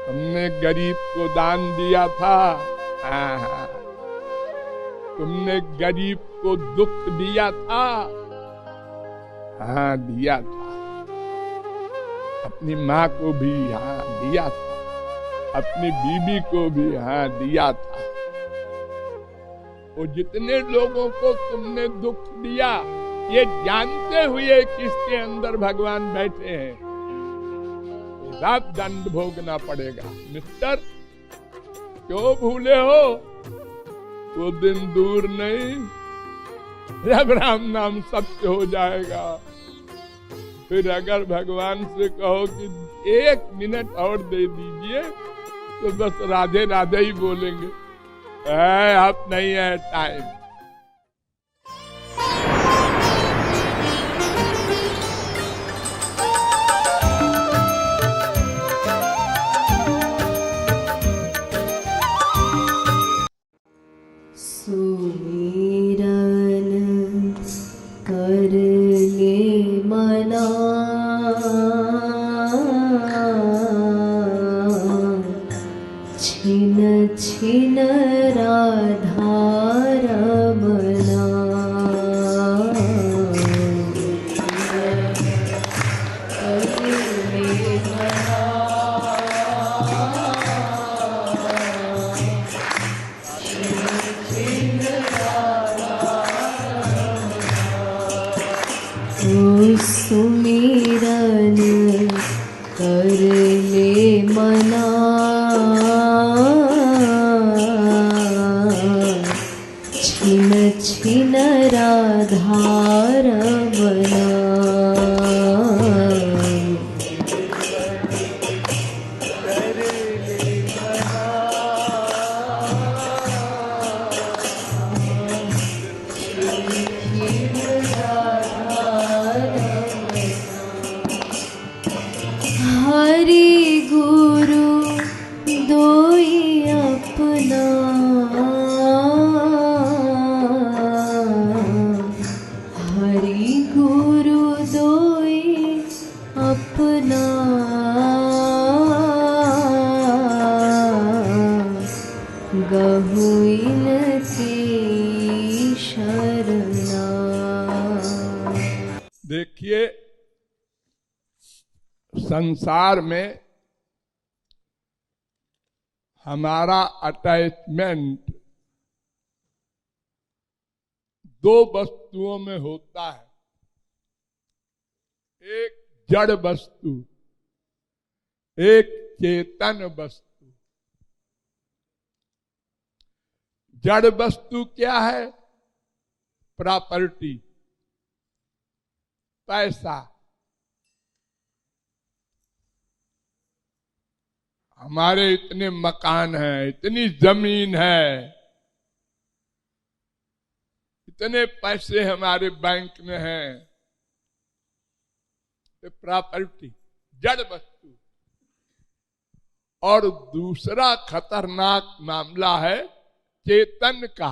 हमने गरीब को दान दिया था। हाँ, तुमने गरीब को दुख दिया था। हाँ, दिया था। अपनी माँ को भी हाँ दिया था, अपनी बीबी को भी हाँ दिया था। वो जितने लोगों को तुमने दुख दिया, ये जानते हुए कि इसके अंदर भगवान बैठे हैं, रात दंड भोगना पड़ेगा। मिस्टर, क्यों भूले हो? वो दिन दूर नहीं जब राम नाम सत्य हो जाएगा। फिर अगर भगवान से कहो कि 1 मिनट और दे दीजिए, तो बस राधे राधे ही बोलेंगे। अब नहीं है टाइम। सुमिरन कर ले मना, छिन छिन राधा रमना। सुमिरन कर ले मना, छिन छिन राधा रमना। हरि गुरु दोई अपना, हरि गुरु दोई अपना। गहु इनकी शरणा। देखिए, संसार में हमारा अटैचमेंट 2 वस्तुओं में होता है। एक जड़ वस्तु, एक चेतन वस्तु। जड़ वस्तु क्या है? प्रॉपर्टी, पैसा। हमारे इतने मकान हैं, इतनी जमीन है, इतने पैसे हमारे बैंक में हैं। ये प्रॉपर्टी, जड़ वस्तु। और दूसरा खतरनाक मामला है चेतन का।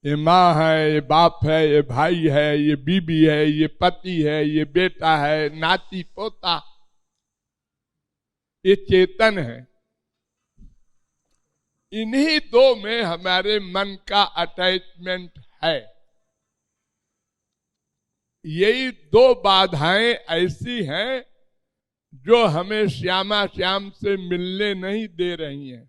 ये माँ है, ये बाप है, ये भाई है, ये बीबी है, ये पति है, ये बेटा है, नाती पोता, ये चेतन है। इन्हीं 2 में हमारे मन का अटैचमेंट है। यही 2 बाधाएं ऐसी हैं जो हमें श्यामा श्याम से मिलने नहीं दे रही हैं।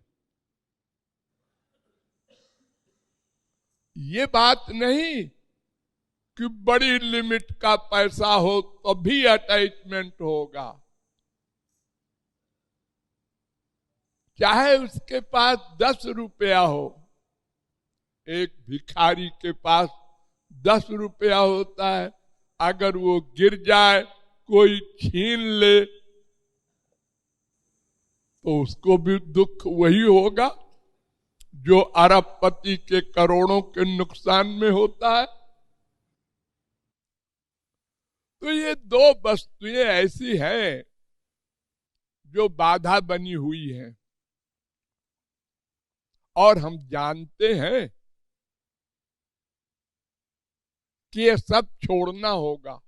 ये बात नहीं कि बड़ी लिमिट का पैसा हो तो भी अटैचमेंट होगा। चाहे उसके पास 10 रुपया हो। एक भिखारी के पास 10 रुपया होता है, अगर वो गिर जाए, कोई छीन ले, तो उसको भी दुख वही होगा जो अरबपति के करोड़ों के नुकसान में होता है। तो ये 2 वस्तुएं ऐसी हैं जो बाधा बनी हुई हैं, और हम जानते हैं कि ये सब छोड़ना होगा,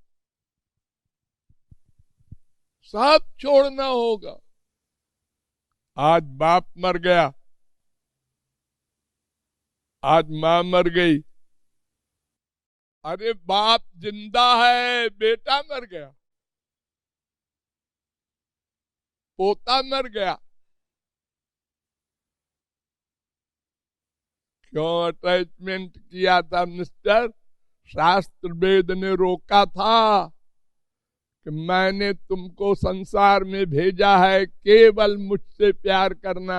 सब छोड़ना होगा। आज बाप मर गया, आज मां मर गई। अरे बाप जिंदा है, बेटा मर गया, पोता मर गया। क्यों अटैचमेंट किया था मिस्टर? शास्त्र वेद ने रोका था कि मैंने तुमको संसार में भेजा है केवल मुझसे प्यार करना,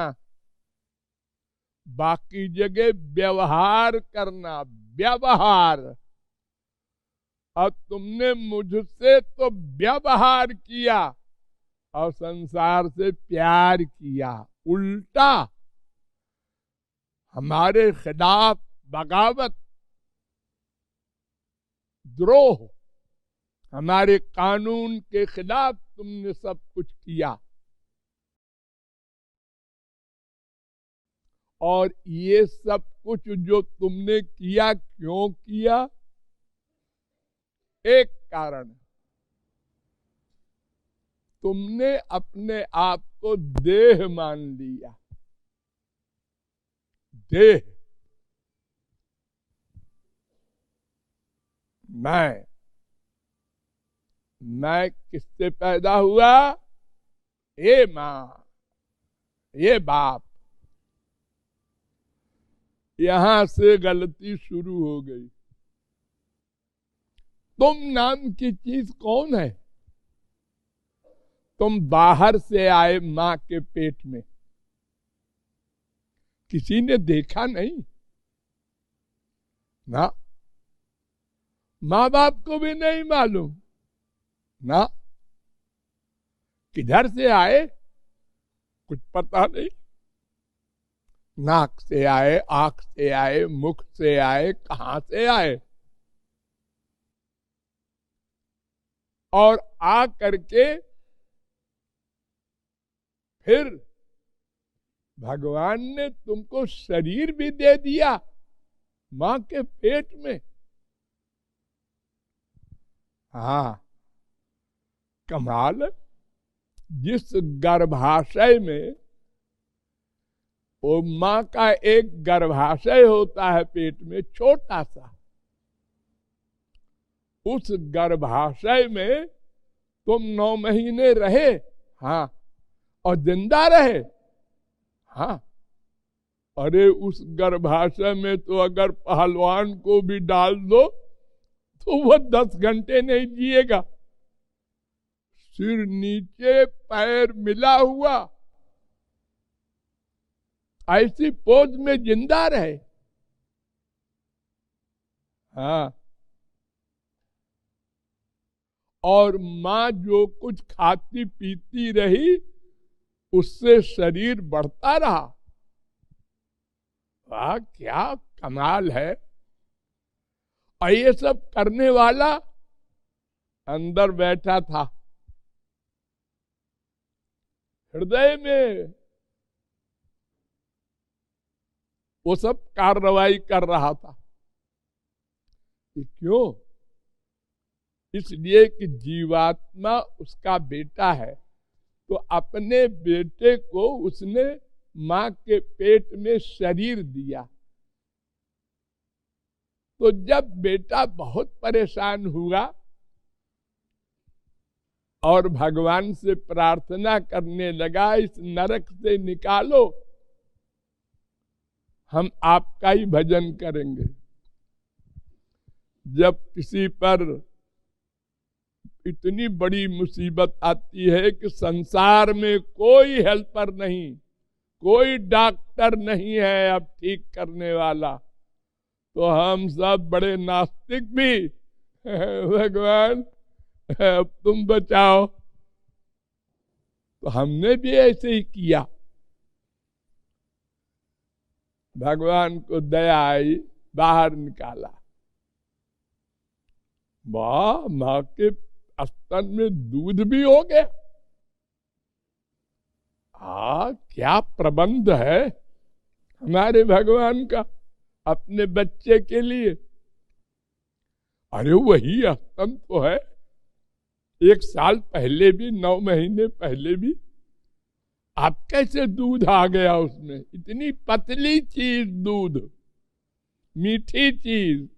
बाकी जगह व्यवहार करना, व्यवहार। और तुमने मुझसे तो व्यवहार किया और संसार से प्यार किया, उल्टा हमारे खिलाफ बगावत, द्रोह, हमारे कानून के खिलाफ तुमने सब कुछ किया। और ये सब कुछ जो तुमने किया, क्यों किया? एक कारण, तुमने अपने आप को देह मान लिया। देह, मैं किससे पैदा हुआ? ये मां, ये बाप। यहां से गलती शुरू हो गई। तुम नाम की चीज कौन है? तुम बाहर से आए मां के पेट में, किसी ने देखा नहीं ना, मां बाप को भी नहीं मालूम ना, किधर से आए कुछ पता नहीं। नाक से आए, आंख से आए, मुख से आए, कहां से आए? और आ करके फिर भगवान ने तुमको शरीर भी दे दिया मां के पेट में। हाँ, कमाल। जिस गर्भाशय में, वो मां का एक गर्भाशय होता है पेट में, छोटा सा, उस गर्भाशय में तुम 9 महीने रहे, हाँ, और जिंदा रहे, हाँ। अरे उस गर्भाशय में तो अगर पहलवान को भी डाल दो तो वो 10 घंटे नहीं जिएगा। सिर नीचे, पैर मिला हुआ, ऐसी पोज में जिंदा रहे, हाँ। और मां जो कुछ खाती पीती रही, उससे शरीर बढ़ता रहा। वाह, क्या कमाल है। और ये सब करने वाला अंदर बैठा था, हृदय में वो सब कार्रवाई कर रहा था। ये क्यों? इसलिए कि जीवात्मा उसका बेटा है, तो अपने बेटे को उसने मां के पेट में शरीर दिया। तो जब बेटा बहुत परेशान हुआ और भगवान से प्रार्थना करने लगा, इस नरक से निकालो, हम आपका ही भजन करेंगे। जब किसी पर इतनी बड़ी मुसीबत आती है कि संसार में कोई हेल्पर नहीं, कोई डॉक्टर नहीं है अब ठीक करने वाला, तो हम सब बड़े नास्तिक भी भगवान अब तुम बचाओ। तो हमने भी ऐसे ही किया। भगवान को दया आई, बाहर निकाला। वाह, मां के स्तन में दूध भी हो गया। क्या प्रबंध है हमारे भगवान का अपने बच्चे के लिए। अरे वही स्तन तो है 1 साल पहले भी, 9 महीने पहले भी अब कैसे दूध आ गया उसमें? इतनी पतली चीज दूध, मीठी चीज।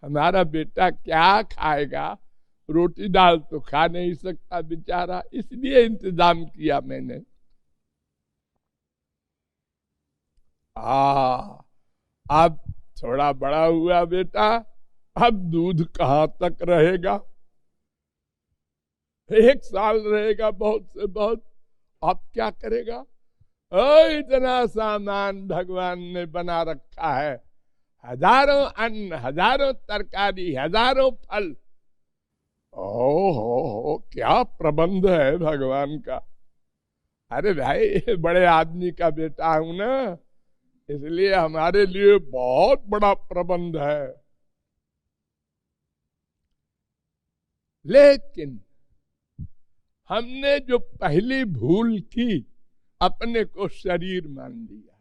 हमारा बेटा क्या खाएगा? रोटी दाल तो खा नहीं सकता बेचारा, इसलिए इंतजाम किया मैंने। अब थोड़ा बड़ा हुआ बेटा, अब दूध कहाँ तक रहेगा? 1 साल रहेगा बहुत से बहुत। अब क्या करेगा? इतना सामान भगवान ने बना रखा है, हजारों अन्न, हजारों तरकारी, हजारों फल। हो क्या प्रबंध है भगवान का। अरे भाई, बड़े आदमी का बेटा हूं ना, इसलिए हमारे लिए बहुत बड़ा प्रबंध है। लेकिन हमने जो पहली भूल की, अपने को शरीर मान लिया।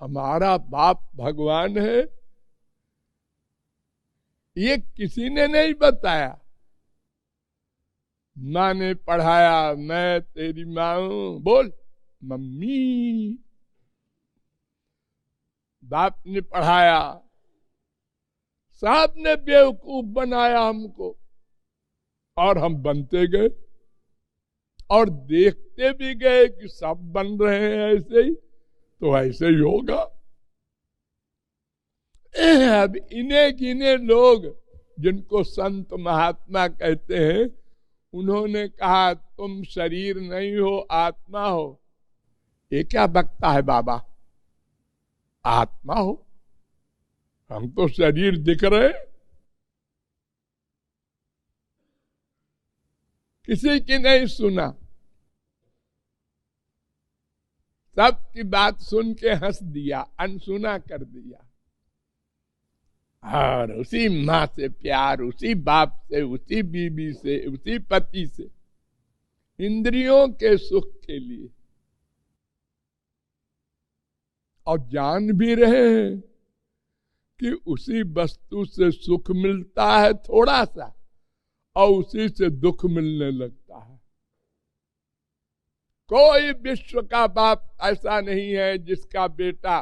हमारा बाप भगवान है, ये किसी ने नहीं बताया। माँ ने पढ़ाया, मैं तेरी माँ हूं, बोल मम्मी। बाप ने पढ़ाया, साहब ने बेवकूफ बनाया हमको, और हम बनते गए और देखते भी गए कि सब बन रहे हैं ऐसे ही, तो ऐसे ही होगा। अब इन्हें गिने लोग जिनको संत महात्मा कहते हैं, उन्होंने कहा तुम शरीर नहीं हो, आत्मा हो। ये क्या बकता है बाबा? आत्मा हो, हम तो शरीर दिख रहे। किसी की नहीं सुना, सबकी बात सुन के हंस दिया, अनसुना कर दिया। और उसी माँ से प्यार, उसी बाप से, उसी बीबी से, उसी पति से, इंद्रियों के सुख के लिए। और जान भी रहे हैं कि उसी वस्तु से सुख मिलता है थोड़ा सा, और उसी से दुख मिलने लगता है। कोई विश्व का बाप ऐसा नहीं है जिसका बेटा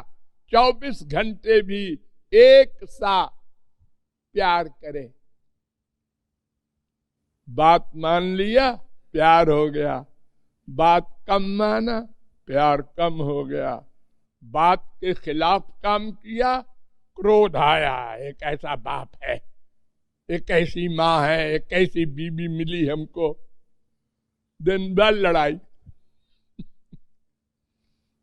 24 घंटे भी एक सा प्यार करे। बात मान लिया, प्यार हो गया। बात कम माना, प्यार कम हो गया। बात के खिलाफ काम किया, क्रोध आया। एक ऐसा बाप है, एक ऐसी माँ है, एक ऐसी बीबी मिली हमको। दिन भर लड़ाई,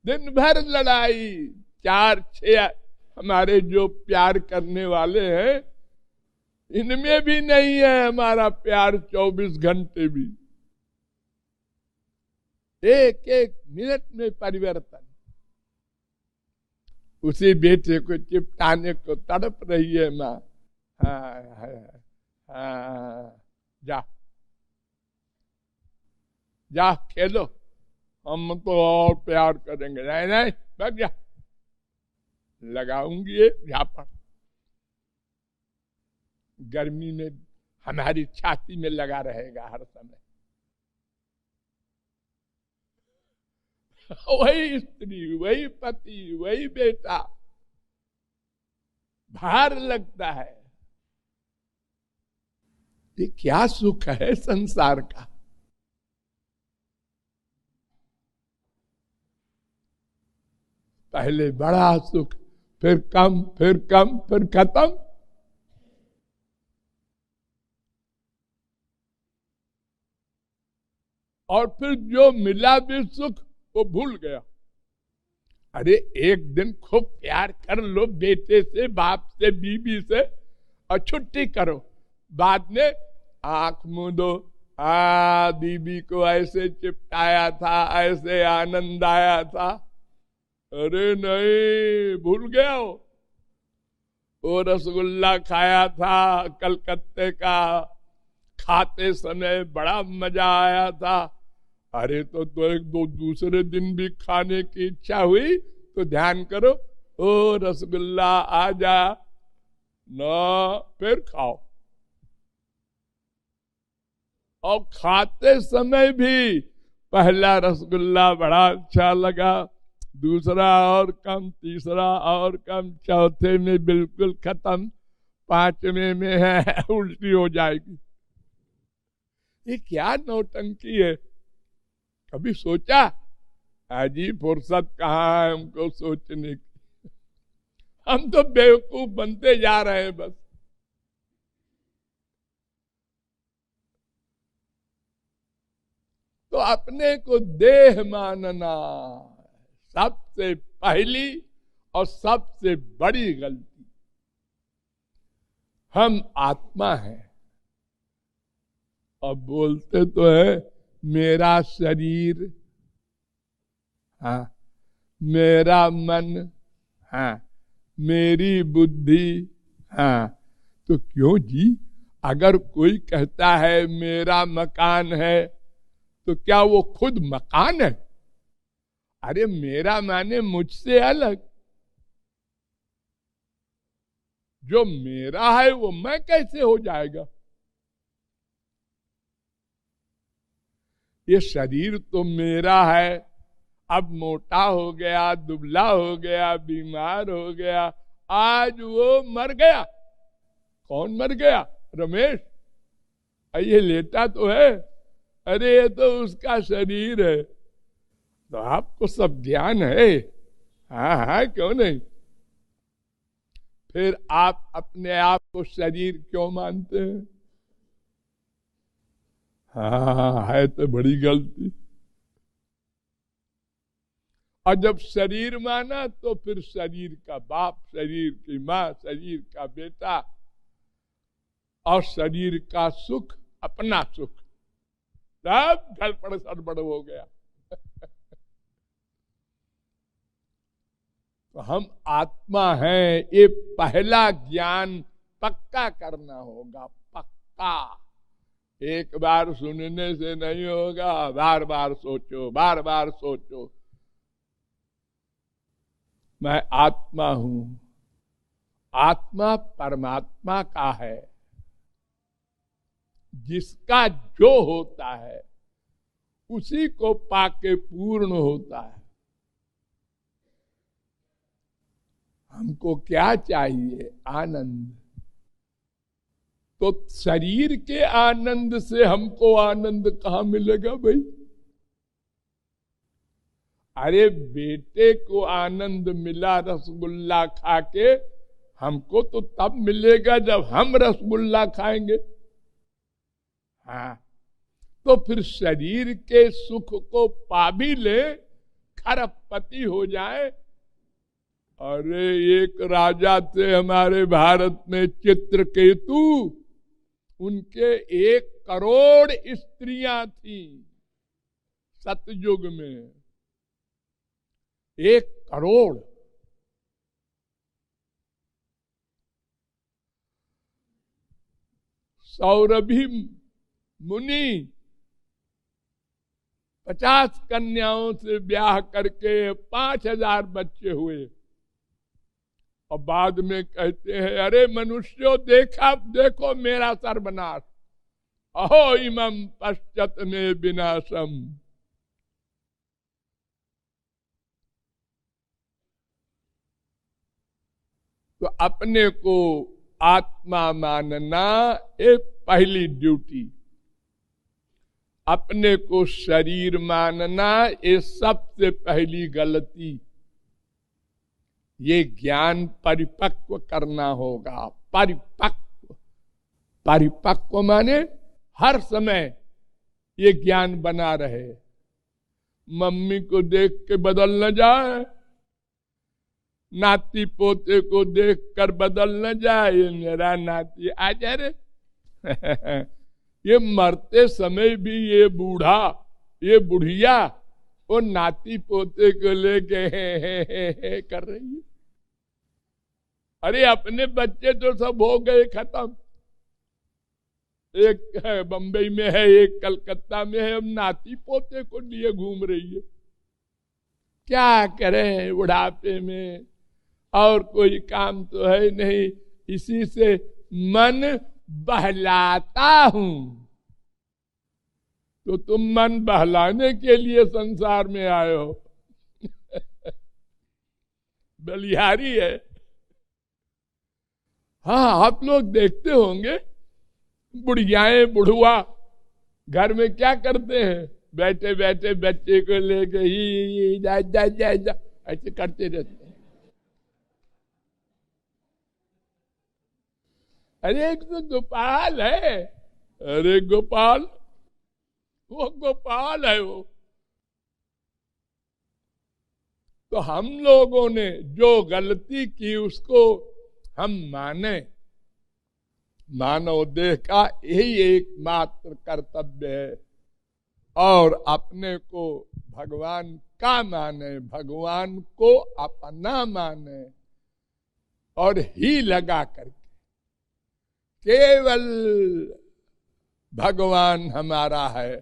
दिन भर लड़ाई। 4-6 हमारे जो प्यार करने वाले हैं, इनमें भी नहीं है हमारा प्यार 24 घंटे भी। एक एक मिनट में परिवर्तन। उसी बेटे को चिपटाने को तड़प रही है माँ। जा जा खेलो, हम तो और प्यार करेंगे। नहीं नहीं, बैठ जा, लगाऊंगी ये झापड़। गर्मी में हमारी छाती में लगा रहेगा हर समय। वही स्त्री, वही पति, वही बेटा, भार लगता है। ये क्या सुख है संसार का। पहले बड़ा सुख, फिर कम, फिर कम, फिर खत्म। और फिर जो मिला भी सुख वो भूल गया। अरे एक दिन खूब प्यार कर लो बेटे से, बाप से, बीबी से, और छुट्टी करो। बाद में आंख मूंदो, बीबी को ऐसे चिपटाया था, ऐसे आनंद आया था। अरे नहीं, भूल गया हो। वो रसगुल्ला खाया था कलकत्ते का, खाते समय बड़ा मजा आया था। अरे तो एक दो दूसरे दिन भी खाने की इच्छा हुई तो ध्यान करो, ओ रसगुल्ला आ जा ना, फिर खाओ। और खाते समय भी पहला रसगुल्ला बड़ा अच्छा लगा, दूसरा और कम, तीसरा और कम, चौथे में बिल्कुल खत्म, पांचवें में है उल्टी हो जाएगी। ये क्या नौटंकी है? कभी सोचा? अजी फुर्सत कहाँ है हमको सोचने की? हम तो बेवकूफ बनते जा रहे हैं बस। तो अपने को देह मानना सबसे पहली और सबसे बड़ी गलती। हम आत्मा हैं और बोलते तो है मेरा शरीर, हाँ, मेरा मन, हाँ, मेरी बुद्धि, हाँ। तो क्यों जी, अगर कोई कहता है मेरा मकान है, तो क्या वो खुद मकान है? अरे मेरा माने मुझसे अलग। जो मेरा है वो मैं कैसे हो जाएगा? ये शरीर तो मेरा है, अब मोटा हो गया, दुबला हो गया, बीमार हो गया, आज वो मर गया। कौन मर गया? रमेश। ये लेटा तो है, अरे ये तो उसका शरीर है। तो आपको सब ज्ञान है, हाँ हाँ, क्यों नहीं? फिर आप अपने आप को शरीर क्यों मानते हैं? हाँ, है तो बड़ी गलती। और जब शरीर माना तो फिर शरीर का बाप, शरीर की माँ, शरीर का बेटा, और शरीर का सुख, अपना सुख, सब गड़बड़ सड़बड़ हो गया। तो हम आत्मा हैं, ये पहला ज्ञान पक्का करना होगा, पक्का। एक बार सुनने से नहीं होगा, बार बार सोचो, बार बार सोचो। मैं आत्मा हूं। आत्मा परमात्मा का है, जिसका जो होता है उसी को पाके पूर्ण होता है। हमको क्या चाहिए? आनंद। तो शरीर के आनंद से हमको आनंद कहाँ मिलेगा भाई? अरे बेटे को आनंद मिला रसगुल्ला खा के, हमको तो तब मिलेगा जब हम रसगुल्ला खाएंगे। हाँ, तो फिर शरीर के सुख को पा भी ले, खरबपति हो जाए। अरे एक राजा थे हमारे भारत में, चित्रकेतु, उनके 1 करोड़ स्त्रियां थी सतयुग में। 1 करोड़। सौरभी मुनि 50 कन्याओं से ब्याह करके 5000 बच्चे हुए। और बाद में कहते हैं अरे मनुष्यों, देखो मेरा सर्वनाश, अहो इमं पश्चत में विनाशम। तो अपने को आत्मा मानना एक पहली ड्यूटी, अपने को शरीर मानना ये सबसे पहली गलती। ये ज्ञान परिपक्व करना होगा। परिपक्व, परिपक्व माने हर समय ये ज्ञान बना रहे। मम्मी को देख के बदल न जाए, नाती पोते को देख कर बदल न जाए, ये मेरा नाती आजा रे। ये मरते समय भी ये बूढ़ा, ये बुढ़िया वो नाती पोते को लेके हे कर रही है। अरे अपने बच्चे तो सब हो गए खत्म। एक बंबई में है, एक कलकत्ता में है, अब नाती पोते को लिए घूम रही है। क्या करें बुढ़ापे में, और कोई काम तो है नहीं, इसी से मन बहलाता हूं। तो तुम मन बहलाने के लिए संसार में आए हो। बलिहारी है। हाँ, आप लोग देखते होंगे बुढ़ियाएं बुढ़वा घर में क्या करते हैं, बैठे बैठे बच्चे को लेके ही जा जा जा जा ऐसे करते रहते हैं। अरे एक तो गोपाल है, अरे गोपाल, वो गोपाल है वो। तो हम लोगों ने जो गलती की उसको हम माने। मानव देह का यही एकमात्र कर्तव्य है, और अपने को भगवान का माने, भगवान को अपना माने, और ही लगा करके केवल भगवान हमारा है,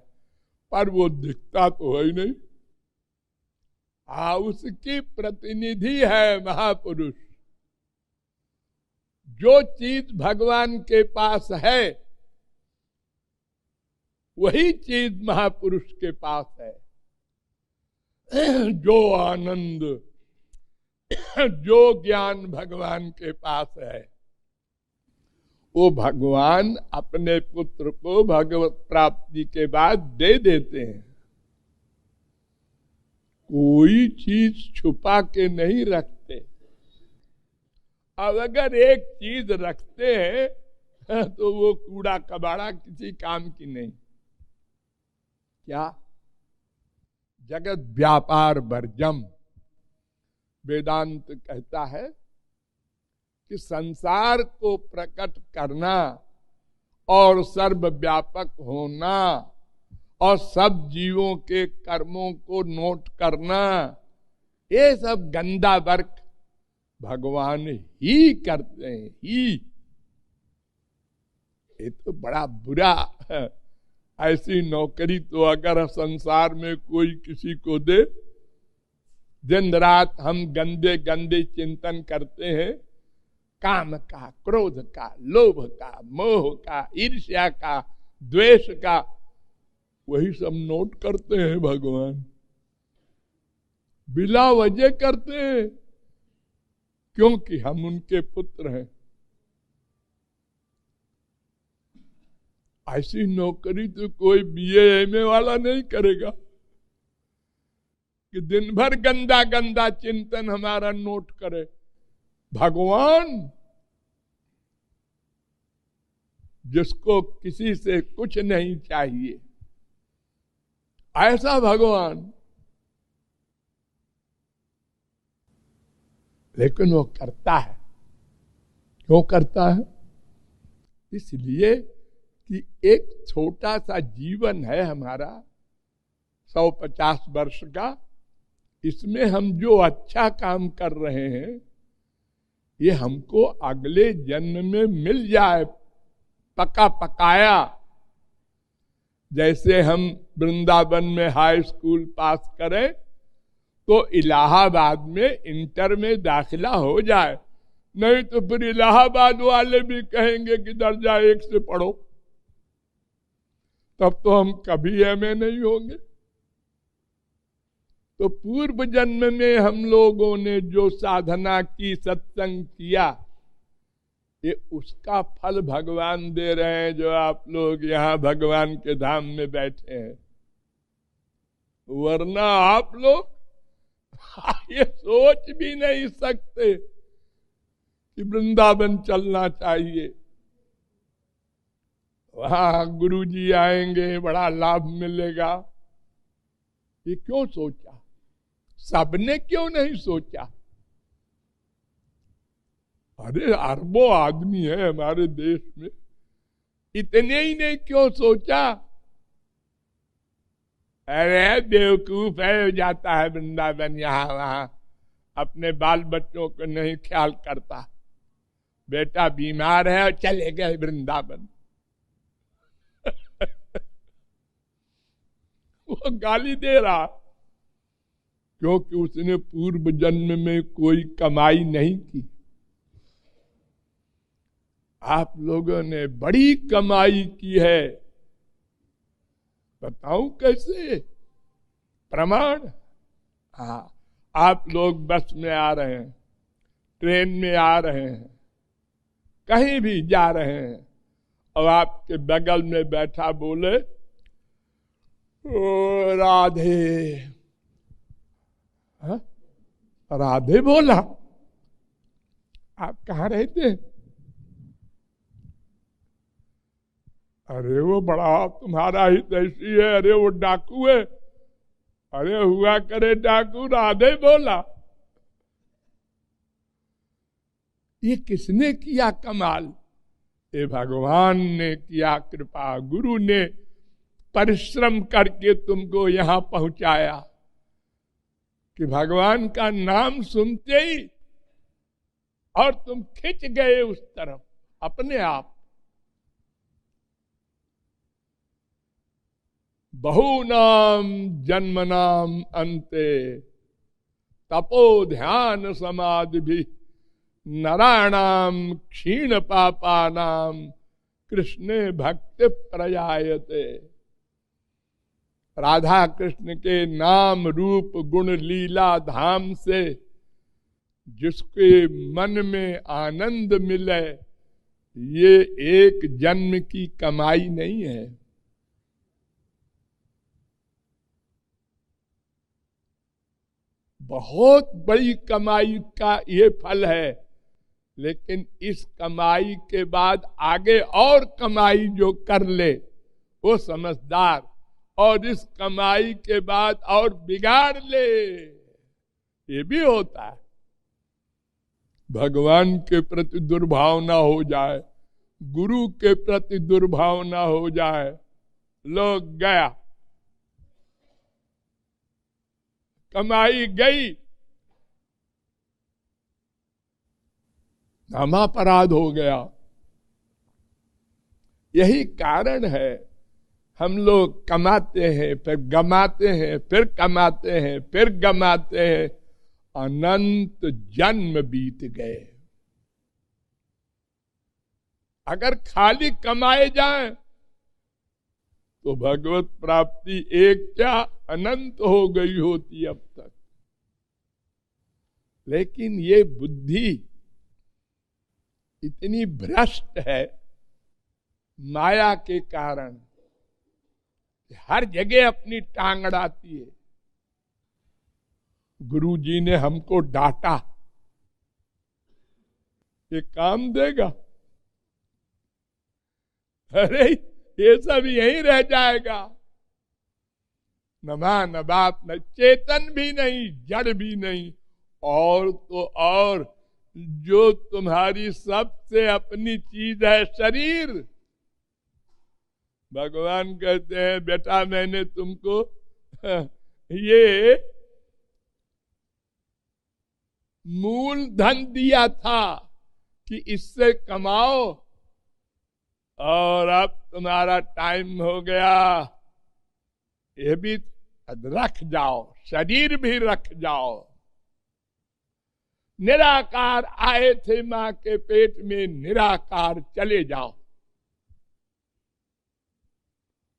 पर वो दिखता तो है ही नहीं। उसकी प्रतिनिधि है महापुरुष। जो चीज भगवान के पास है वही चीज महापुरुष के पास है। जो आनंद, जो ज्ञान भगवान के पास है, वो भगवान अपने पुत्र को भगवत प्राप्ति के बाद दे देते हैं। कोई चीज छुपा के नहीं रखते। अब अगर एक चीज रखते हैं तो वो कूड़ा कबाड़ा किसी काम की नहीं। क्या? जगत व्यापार वर्जम। वेदांत कहता है कि संसार को प्रकट करना और सर्वव्यापक होना और सब जीवों के कर्मों को नोट करना, ये सब गंदा वर्क भगवान ही करते हैं ही। ये तो बड़ा बुरा है। ऐसी नौकरी तो अगर संसार में कोई किसी को दे, दिन रात हम गंदे गंदे चिंतन करते हैं, काम का, क्रोध का, लोभ का, मोह का, ईर्ष्या का, द्वेष का, वही सब नोट करते हैं भगवान। बिला वजह करते हैं, क्योंकि हम उनके पुत्र हैं। ऐसी नौकरी तो कोई बीए एमए वाला नहीं करेगा कि दिन भर गंदा गंदा चिंतन हमारा नोट करे। भगवान जिसको किसी से कुछ नहीं चाहिए, ऐसा भगवान, लेकिन वो करता है। क्यों करता है? इसलिए कि एक छोटा सा जीवन है हमारा 150 वर्ष का, इसमें हम जो अच्छा काम कर रहे हैं ये हमको अगले जन्म में मिल जाए, पका पकाया। जैसे हम वृंदावन में हाई स्कूल पास करें तो इलाहाबाद में इंटर में दाखिला हो जाए, नहीं तो फिर इलाहाबाद वाले भी कहेंगे कि दर्जा 1 से पढ़ो, तब तो हम कभी एमए नहीं होंगे। तो पूर्व जन्म में हम लोगों ने जो साधना की, सत्संग किया, ये उसका फल भगवान दे रहे हैं, जो आप लोग यहाँ भगवान के धाम में बैठे हैं। वरना आप लोग ये सोच भी नहीं सकते कि वृंदावन चलना चाहिए, वहां गुरुजी आएंगे, बड़ा लाभ मिलेगा। ये क्यों सोचा? सबने क्यों नहीं सोचा? अरे अरबों आदमी है हमारे देश में, इतने ही ने क्यों सोचा? अरे बेवकूफ है, जाता है वृंदावन, यहाँ वहां अपने बाल बच्चों को नहीं ख्याल करता, बेटा बीमार है और चले गए वृंदावन। वो गाली दे रहा क्योंकि उसने पूर्व जन्म में कोई कमाई नहीं की। आप लोगों ने बड़ी कमाई की है, बताऊं कैसे? प्रमाण। हाँ, आप लोग बस में आ रहे हैं, ट्रेन में आ रहे हैं, कहीं भी जा रहे हैं, और आपके बगल में बैठा बोले ओ राधे, हाँ? राधे बोला। आप कहाँ रहते हैं? अरे वो बड़ा तुम्हारा ही तैसी है, अरे वो डाकू है। अरे हुआ करे डाकू, राधे बोला। ये किसने किया कमाल? ये भगवान ने किया कृपा, गुरु ने परिश्रम करके तुमको यहां पहुंचाया कि भगवान का नाम सुनते ही और तुम खिंच गए उस तरफ अपने आप। बहुनाम जन्मनाम अंते तपो ध्यान समाधि भी नराणाम क्षीण पापानाम कृष्णे भक्ति प्रयायते। राधा कृष्ण के नाम रूप गुण लीला धाम से जिसके मन में आनंद मिले, ये एक जन्म की कमाई नहीं है। बहुत बड़ी कमाई का ये फल है, लेकिन इस कमाई के बाद आगे और कमाई जो कर ले वो समझदार, और इस कमाई के बाद और बिगाड़ ले ये भी होता है। भगवान के प्रति दुर्भावना हो जाए, गुरु के प्रति दुर्भावना हो जाए, लोग गया, कमाई गई, नामापराध हो गया। यही कारण है हम लोग कमाते हैं, फिर गमाते हैं, फिर कमाते हैं, फिर गमाते हैं, अनंत जन्म बीत गए। अगर खाली कमाए जाएं तो भगवत प्राप्ति एक क्या अनंत हो गई होती अब तक। लेकिन ये बुद्धि इतनी भ्रष्ट है माया के कारण, हर जगह अपनी टांग अड़ाती है। गुरु जी ने हमको डांटा, ये काम देगा? अरे ये सब यहीं रह जाएगा, न मां न बाप, न चेतन भी नहीं, जड़ भी नहीं। और तो और जो तुम्हारी सबसे अपनी चीज है शरीर, भगवान कहते हैं बेटा मैंने तुमको ये मूल धन दिया था कि इससे कमाओ, और अब तुम्हारा टाइम हो गया, ये भी रख जाओ, शरीर भी रख जाओ। निराकार आए थे मां के पेट में, निराकार चले जाओ।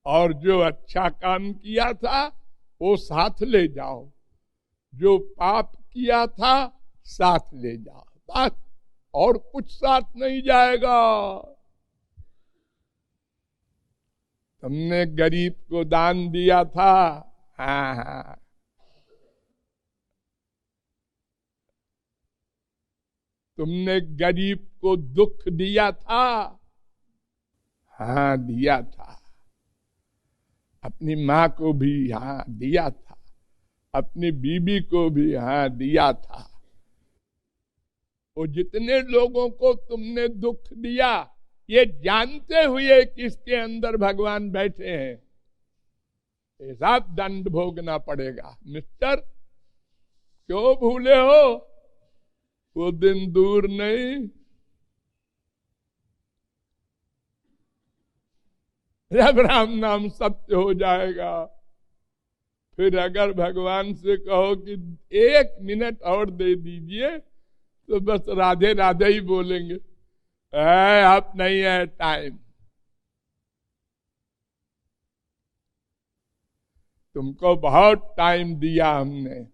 और जो अच्छा काम किया था वो साथ ले जाओ, जो पाप किया था साथ ले जाओ, बस और कुछ साथ नहीं जाएगा। तुमने गरीब को दान दिया था, हाँ हाँ, तुमने गरीब को दुख दिया था, हाँ दिया था। अपनी माँ को भी हाँ दिया था, अपनी बीबी को भी हाँ दिया था। वो जितने लोगों को तुमने दुख दिया, ये जानते हुए कि इसके अंदर भगवान बैठे हैं, ऐसा दंड भोगना पड़ेगा। मिस्टर, क्यों भूले हो? वो दिन दूर नहीं जब राम नाम सत्य हो जाएगा। फिर अगर भगवान से कहो कि 1 मिनट और दे दीजिए, तो बस राधे राधे ही बोलेंगे, अब नहीं है टाइम। तुमको बहुत टाइम दिया हमने,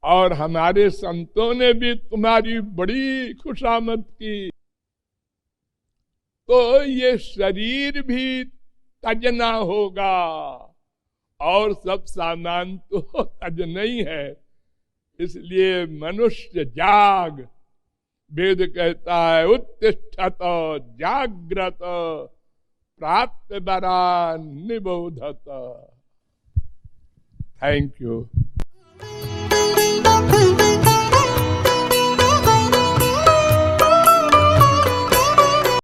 और हमारे संतों ने भी तुम्हारी बड़ी खुशामद की, तो ये शरीर भी तजना होगा, और सब सामान तो तज नहीं है। इसलिए मनुष्य जाग, वेद कहता है उत्तिष्ठत जाग्रत प्राप्त बरा निबोधत। Thank you.